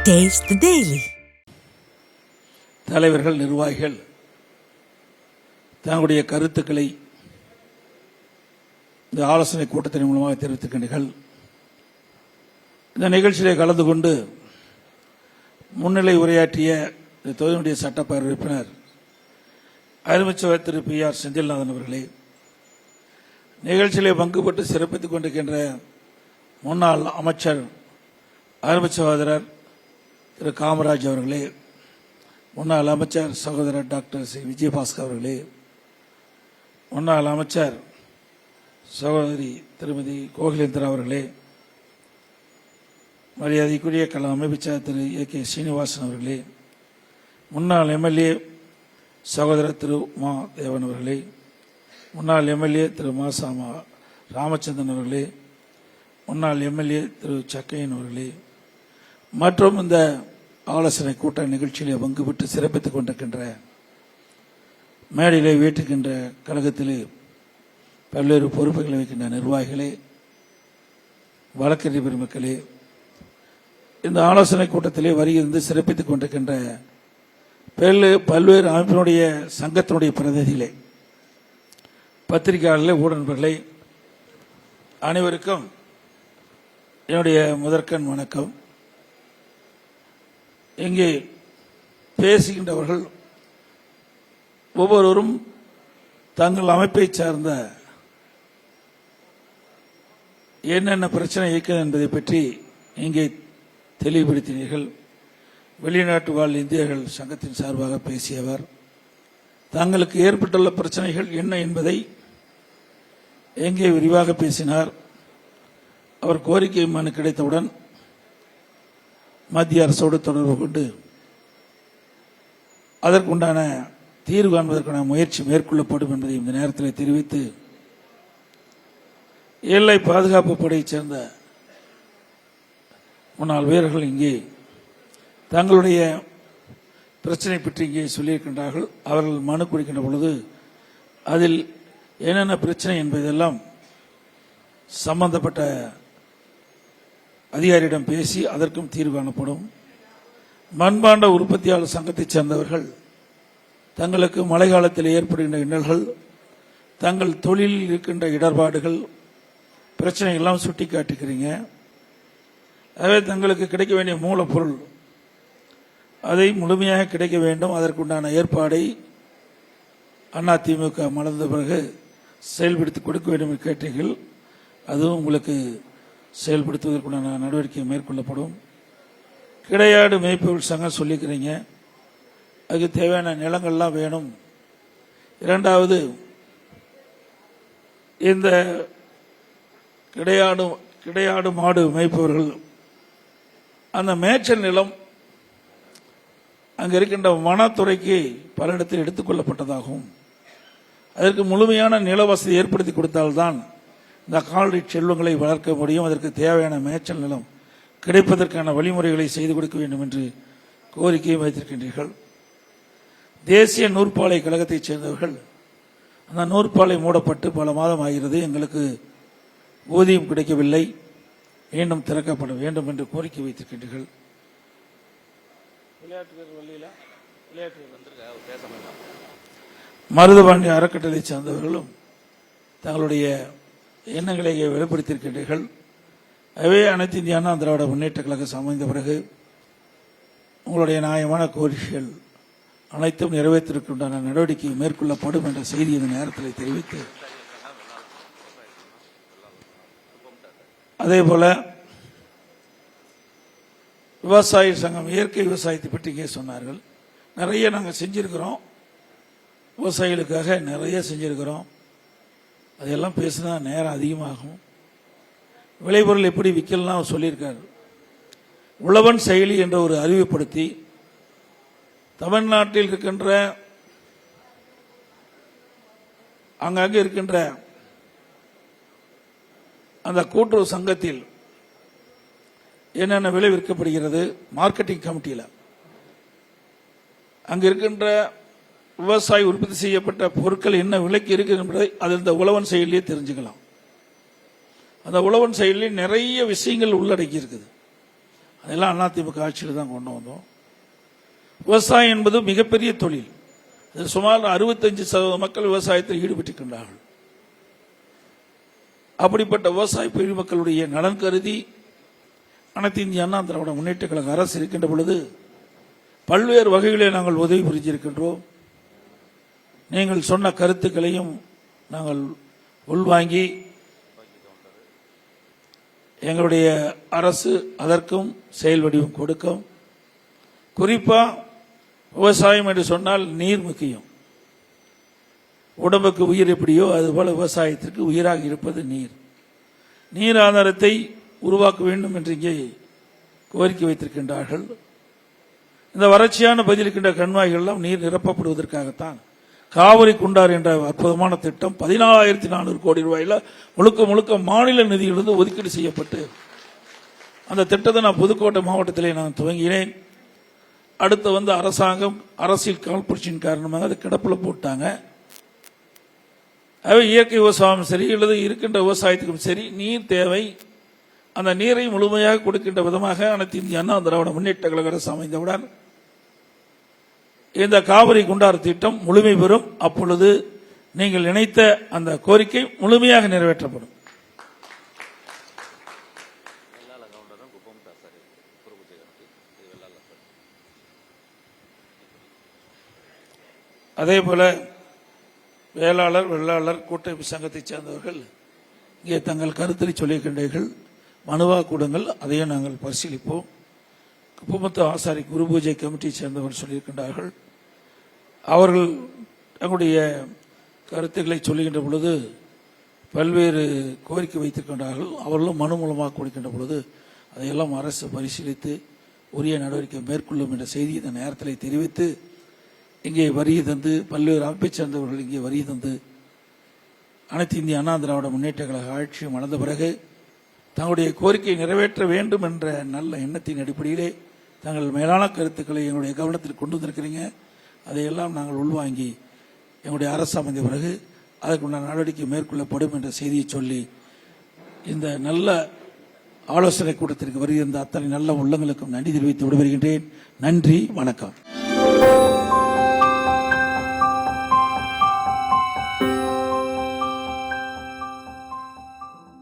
Taste the Daily. தலைவர்கள், நிர்வாகிகள் தங்களுடைய கருத்துக்களை இந்த ஆலோசனை கூட்டத்தின் மூலமாக தெரிவித்திருக்கின்றீர்கள். இந்த நிகழ்ச்சியிலே கலந்து கொண்டு முன்னிலை உரையாற்றிய இந்த தொகுதியுடைய சட்டப்பேரவை உறுப்பினர் அருமைச்சவர் திரு PR செந்தில்நாதன் அவர்களே, நிகழ்ச்சியிலே பங்கு பெற்று சிறப்பித்துக் கொண்டிருக்கின்ற முன்னாள் அமைச்சர் அருமை சகோதரர் திரு காமராஜ் அவர்களே, முன்னாள் அமைச்சர் சகோதரர் டாக்டர் சி விஜயபாஸ்கர் அவர்களே, முன்னாள் அமைச்சர் சகோதரி திருமதி கோகிலேந்திரா அவர்களே, மரியாதைக்குரிய கல அமைச்சர் திரு AK சீனிவாசன் அவர்களே, முன்னாள் MLA சகோதரர் திரு மா தேவன் அவர்களே, முன்னாள் MLA திரு மாசாமா ராமச்சந்திரன் அவர்களே, முன்னாள் MLA திரு சக்கையன் அவர்களே மற்றும் இந்த ஆலோசனை கூட்ட நிகழ்ச்சியிலே பங்கு பெற்று சிறப்பித்துக் கொண்டிருக்கின்ற மேடையிலே வீட்டுக்கின்ற கழகத்திலே பல்வேறு பொறுப்புகளை வைக்கின்ற நிர்வாகிகளே, வழக்கறிஞர் பெருமக்களே, இந்த ஆலோசனை கூட்டத்திலே வருகிறது சிறப்பித்துக் கொண்டிருக்கின்ற பல்வேறு அமைப்பினுடைய சங்கத்தினுடைய பிரதிநிதிகளே, பத்திரிகையாளர்களே, ஊடக நண்பர்களே, அனைவருக்கும் என்னுடைய முதற்கண் வணக்கம். இங்கே பேசுகின்றவர்கள் ஒவ்வொருவரும் தங்கள் அமைப்பை சார்ந்த என்னென்ன பிரச்சனை இருக்கிறது என்பதை பற்றி இங்கே தெளிவுபடுத்தினீர்கள். வெளிநாட்டு வாழ் இந்தியர்கள் சங்கத்தின் சார்பாக பேசியவர் தங்களுக்கு ஏற்பட்டுள்ள பிரச்சனைகள் என்ன என்பதை எங்கே விரிவாக பேசினார். அவர் கோரிக்கை மனு கிடைத்தவுடன் மத்திய அரசோடு தொடர்பு கொண்டு அதற்குண்டான தீர்வு காண்பதற்கான முயற்சி மேற்கொள்ளப்படும் என்பதை இந்த நேரத்தில் தெரிவித்து, எல்லை பாதுகாப்பு படையைச் சேர்ந்த முன்னாள் வீரர்கள் இங்கே தங்களுடைய பிரச்சனை பற்றி இங்கே சொல்லியிருக்கின்றார்கள். அவர்கள் மனு கொடுக்கின்ற பொழுது அதில் என்னென்ன பிரச்சனை என்பதெல்லாம் சம்பந்தப்பட்ட அதிகாரியிடம் பேசி அதற்கும் தீர்வு காணப்படும். மண்பாண்ட உற்பத்தியாளர் சங்கத்தைச் சேர்ந்தவர்கள் தங்களுக்கு மழை காலத்தில் ஏற்படுகின்ற இன்னல்கள், தங்கள் தொழிலில் இருக்கின்ற இடர்பாடுகள், பிரச்சனைகள் எல்லாம் சுட்டி காட்டுகிறீங்க. ஆகவே தங்களுக்கு கிடைக்க வேண்டிய மூலப்பொருள் அதை முழுமையாக கிடைக்க வேண்டும். அதற்குண்டான ஏற்பாடை அதிமுக மலர்ந்த பிறகு செயல்படுத்தி கொடுக்க வேண்டும் என்று கேட்டீர்கள். அதுவும் உங்களுக்கு செயல்படுத்துவதற்குண்டான நடவடிக்கை மேற்கொள்ளப்படும். கிடையாடு மேய்ப்பவர்கள் சங்கம் சொல்லிக்கிறீங்க, அதுக்கு தேவையான நிலங்கள்லாம் வேணும். இரண்டாவது, இந்த கிடையாடு மாடு மேய்ப்பவர்கள் அந்த மேய்ச்சல் நிலம் அங்கே இருக்கின்ற வனத்துறைக்கு பல இடத்தில் எடுத்துக்கொள்ளப்பட்டதாகவும் அதற்கு முழுமையான நில வசதி ஏற்படுத்தி கொடுத்தால்தான் இந்த கால்நடை செல்வங்களை வளர்க்க முடியும். அதற்கு தேவையான மேய்ச்சல் நிலம் கிடைப்பதற்கான வழிமுறைகளை செய்து கொடுக்க வேண்டும் என்று கோரிக்கையை வைத்திருக்கின்றீர்கள். தேசிய நூற்பாலை கழகத்தைச் சேர்ந்தவர்கள் அந்த நூற்பாலை மூடப்பட்டு பல மாதம் ஆகிறது, எங்களுக்கு ஊதியம் கிடைக்கவில்லை, மீண்டும் திறக்கப்பட வேண்டும் என்று கோரிக்கை வைத்திருக்கின்றீர்கள். மருதுபாண்டி அறக்கட்டளை சார்ந்தவர்களும் தங்களுடைய எண்ணங்களை வெளிப்படுத்தியிருக்கின்றீர்கள். அவை அனைத்து இந்திய அண்ணா திராவிட முன்னேற்ற கழகம் அமைந்த பிறகு உங்களுடைய நியாயமான கோரிக்கைகள் அனைத்தும் நிறைவேற்றிருக்கின்றன நடவடிக்கை மேற்கொள்ளப்படும் என்ற செய்தி இந்த நேரத்தில் தெரிவித்து, அதேபோல விவசாய சங்கம் இயற்கை விவசாயத்தை பற்றி இங்கே சொன்னார்கள். நிறைய நாங்கள் செஞ்சிருக்கிறோம், விவசாயிகளுக்காக நிறைய செஞ்சிருக்கிறோம். அதெல்லாம் பேசினா நேரம் அதிகமாகும். விளைபொருள் எப்படி விற்கலாம் சொல்லியிருக்காரு. உழவன் செயலி என்ற ஒரு அறிவுப்படுத்தி தமிழ்நாட்டில் இருக்கின்ற அங்கங்கே இருக்கின்ற அந்த கூட்டுறவு சங்கத்தில் என்னென்ன விலை விற்கப்படுகிறது, மார்க்கெட்டிங் கமிட்டியில் அங்கு இருக்கின்ற விவசாயி உற்பத்தி செய்யப்பட்ட பொருட்கள் என்ன விலைக்கு இருக்கு என்பதை அதில் இந்த உழவன் செயலியே தெரிஞ்சுக்கலாம். அந்த உழவன் செயலில் நிறைய விஷயங்கள் உள்ளடக்கி இருக்குது. அதெல்லாம் அதிமுக ஆட்சியில் தான் கொண்டு வந்தோம். விவசாயம் என்பது மிகப்பெரிய தொழில். அது சுமார் 65% மக்கள் விவசாயத்தில் ஈடுபட்டிருக்கின்றார்கள். அப்படிப்பட்ட விவசாய பெருமக்களுடைய நலன் கருதி அனைத்து இந்திய அண்ணா திராவிட முன்னேற்ற கழக அரசு இருக்கின்ற பொழுது பல்வேறு வகைகளில் நாங்கள் உதவி புரிஞ்சிருக்கின்றோம். நீங்கள் சொன்ன கருத்துக்களையும் நாங்கள் உள்வாங்கி எங்களுடைய அரசு அதற்கும் செயல் வடிவம் கொடுக்கும். குறிப்பா விவசாயம் என்று சொன்னால் நீர் முக்கியம். உடம்புக்கு உயிர் எப்படியோ அதுபோல விவசாயத்திற்கு உயிராக இருப்பது நீர். நீர் ஆதாரத்தை உருவாக்க வேண்டும் என்று இங்கே கோரிக்கை வைத்திருக்கின்றார்கள். இந்த வறட்சியான பதிலிருக்கின்ற கண்மாய்கள் எல்லாம் நீர் நிரப்பப்படுவதற்காகத்தான் காவிரி குண்டார் என்ற அற்புதமான திட்டம் 14,400 கோடி ரூபாயில முழுக்க முழுக்க மாநில நிதியிலிருந்து ஒதுக்கீடு செய்யப்பட்டு அந்த திட்டத்தை நான் புதுக்கோட்டை மாவட்டத்திலே நான் துவங்கினேன். அடுத்து அரசாங்கம் அரசியல் காழ்ப்புணர்ச்சியின் காரணமாக அதை கிடப்பில் போட்டாங்க. அவை இயற்கை விவசாயம் சரி அல்லது இருக்கின்ற விவசாயத்துக்கும் சரி நீர் தேவை. அந்த நீரை முழுமையாக கொடுக்கின்ற விதமாக அனைத்து இந்திய அண்ணா திராவிட முன்னேற்ற கழக அரசு அமைந்தவுடன் இந்த காவிரி குண்டார் திட்டம் முழுமை பெறும். அப்பொழுது நீங்கள் நினைத்த அந்த கோரிக்கை முழுமையாக நிறைவேற்றப்படும். அதேபோல வேளாளர் வெள்ளாளர் கூட்டமைப்பு சங்கத்தைச் சேர்ந்தவர்கள் இங்கே தங்கள் கருத்தை சொல்லியிருக்கின்றீர்கள். மனுவா கூடுங்கள், அதையும் நாங்கள் பரிசீலிப்போம். குப்பமுத்து ஆசாரி குரு பூஜை கமிட்டியை சேர்ந்தவர்கள் சொல்லியிருக்கின்றார்கள். அவர்கள் தங்களுடைய கருத்துக்களை சொல்லுகின்ற பொழுது பல்வேறு கோரிக்கை வைத்திருக்கின்றார்கள். அவர்களும் மனு மூலமாக கொடுக்கின்ற பொழுது அதையெல்லாம் அரசு பரிசீலித்து உரிய நடவடிக்கை மேற்கொள்ளும் என்ற செய்தி இந்த நேரத்தில் தெரிவித்து இங்கே வரியை தந்து பல்வேறு அமைப்பைச் சேர்ந்தவர்கள் இங்கே வரியை தந்து அனைத்து இந்திய அண்ணா திராவிட முன்னேற்ற கழக ஆட்சியும் வளர்ந்த பிறகு தங்களுடைய கோரிக்கையை நிறைவேற்ற வேண்டும் என்ற நல்ல எண்ணத்தின் அடிப்படையிலே தங்கள் மேலான கருத்துக்களை எங்களுடைய கவனத்தில் கொண்டு வந்திருக்கிறீங்க. அதையெல்லாம் நாங்கள் உள்வாங்கி எங்களுடைய அரசு அமைந்த பிறகு அதற்குண்டான நடவடிக்கை மேற்கொள்ளப்படும் என்ற செய்தியை சொல்லி இந்த நல்ல ஆலோசனை கூட்டத்திற்கு வருகின்ற அத்தனை நல்ல உள்ளங்களுக்கும் நன்றி தெரிவித்து விடைபெறுகின்றேன். நன்றி, வணக்கம்.